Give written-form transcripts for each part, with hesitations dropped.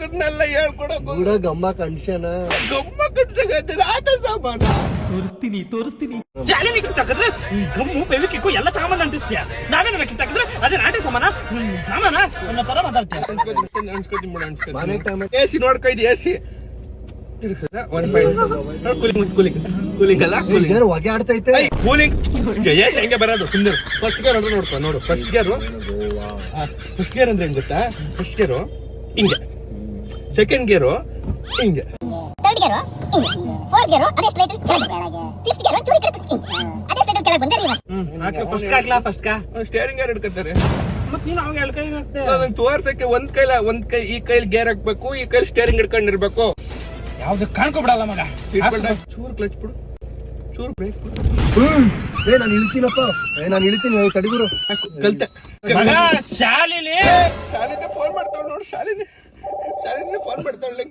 ಮಕ್ಕದನ್ನೆಲ್ಲ ಹೇಳ್ಕೊಡಕ್ ಕೂಡ ಗಮ್ಮ ಕನ್ಷನ ಗಮ್ಮ ಕಟ್ಸಕತ್ತೀರ ಆಟ ಸಾಮಾನ ತೋರಿಸ್ತೀನಿ ಶಾಲೆಗೆ ಕಿತ್ತಾಕಿದ್ರೆ ಗಮ್ಮು ಬೆವಿಕಿಕ್ಕು ಎಲ್ಲ ಸಾಮಾನು ಅಂಟಿಸ್ತೀಯ. ನಾವೇನ ಕಿತ್ತಾಕಿದ್ರೆ ಅದೇ ನಾಟಿ ಸಾಮಾನ ಸಾಮಾನ ಅನ್ನೋ ತರ ಮಾತಾಡ್ತೀಯ. ಎಸಿ ನೋಡ್ಕೊ ಇದು ಎಸಿ ಕೂಲಿಂಗ್ ಅಲ್ಲ ಹೊಗೆ ಆಡ್ತೈತೆ. ಕೂಲಿಂಗ್ ಎಸಿ ಹೆಂಗೆ ಬರೋದು ಸುಂದರ್. ಫಸ್ಟ್ ಗೇರ್ ಅಂದ್ರೆ ನೋಡ್ಕೊ ನೋಡು. ಫಸ್ಟ್ ಗೇರು ಅಂದ್ರೆ ಹೆಂಗ್ ಗೊತ್ತಾ? ಫಸ್ಟ್ ಗೇರು ಹಿಂಗೆ, ಸೆಕೆಂಡ್ ಗೇರು ಹಿಂಗೆ, ಥರ್ಡ್ ಗೇರು ಹಿಂಗೆ, ಫೋರ್ತ್ ಗೇರು ಅದೇ ಸ್ಟ್ರೈಟ್ ಕೆಳಗೆ, ಫಿಫ್ತ್ ಗೇರು ಚೂರಿ ಕಡೆ ಅದೇ ಸ್ಟ್ರೈಟ್ ಕೆಳಗೆ ಬಂದೆ ರಿವರ್ಸ್. ಫಸ್ಟ್ ಕಾ ಸ್ಟೇರಿಂಗ್ ಯಾರು ಹಿಡ್ಕತ್ತಾರೆ? ಮತ್ ನೀನು ಅವಾಗ ಎರಡು ಕೈ ಹಾಕ್ತೆ. ಅದನ್ನ ತೋರ್ಸಕ್ಕೆ ಒಂದ್ ಕೈ ಈ ಕೈಲಿ ಗೇರ್ ಹಾಕ್ಬೇಕು, ಈ ಕೈಲಿ ಸ್ಟೇರಿಂಗ್ ಹಿಡ್ಕೊಂಡಿರ್ಬೇಕು. ಯಾವ್ದು ಕಾಣ್ಕೊಬಿಡಲ್ಲ ಮಗ. ಚೂರು ಕ್ಲಚ್ ಬಿಡು, ಚೂರು ಬ್ರೇಕ್ ಬಿಡು. ನಾನು ಇಳ್ತೀನಪ್ಪ, ನಾನು ಇಳಿತೀನಿ ತಡಿಗುರು. ಕಲ್ತೆ ಮಗ ಶಾಲಿನಿ ಶಾಲಿನಿ ಫೋನ್ ಮಾಡ್ತಾವ್ ನೋಡು. ಶಾಲಿನಿ ಫೋನ್ ಮಾಡ್ತಾವಳೆ.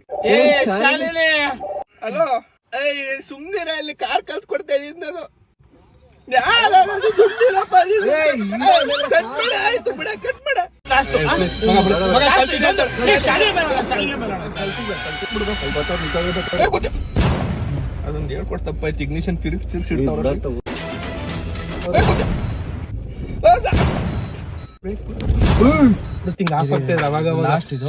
ಶಾಲಿನಿ ಹಲೋ, ಸುಮ್ನಿರ, ಇಲ್ಲಿ ಕಾರ್ ಕಳ್ಸ್ಕೊಡ್ತಾ ಇದೀನಿ ನಾನು. ಆಯ್ತು ಬಿಡ, ಕಟ್ ಮಾಡ. ಅದೊಂದು ಹೇಳ್ಕೊಡ್ತಪ್ಪ. ಇಗ್ನಿಷನ್ ತಿರುಗಿಸಿ ಆಫ್ ಆಗ್ತಾ ಇದ್ರೆ ಅವಾಗ ಲಾಸ್ಟ್ ಇದು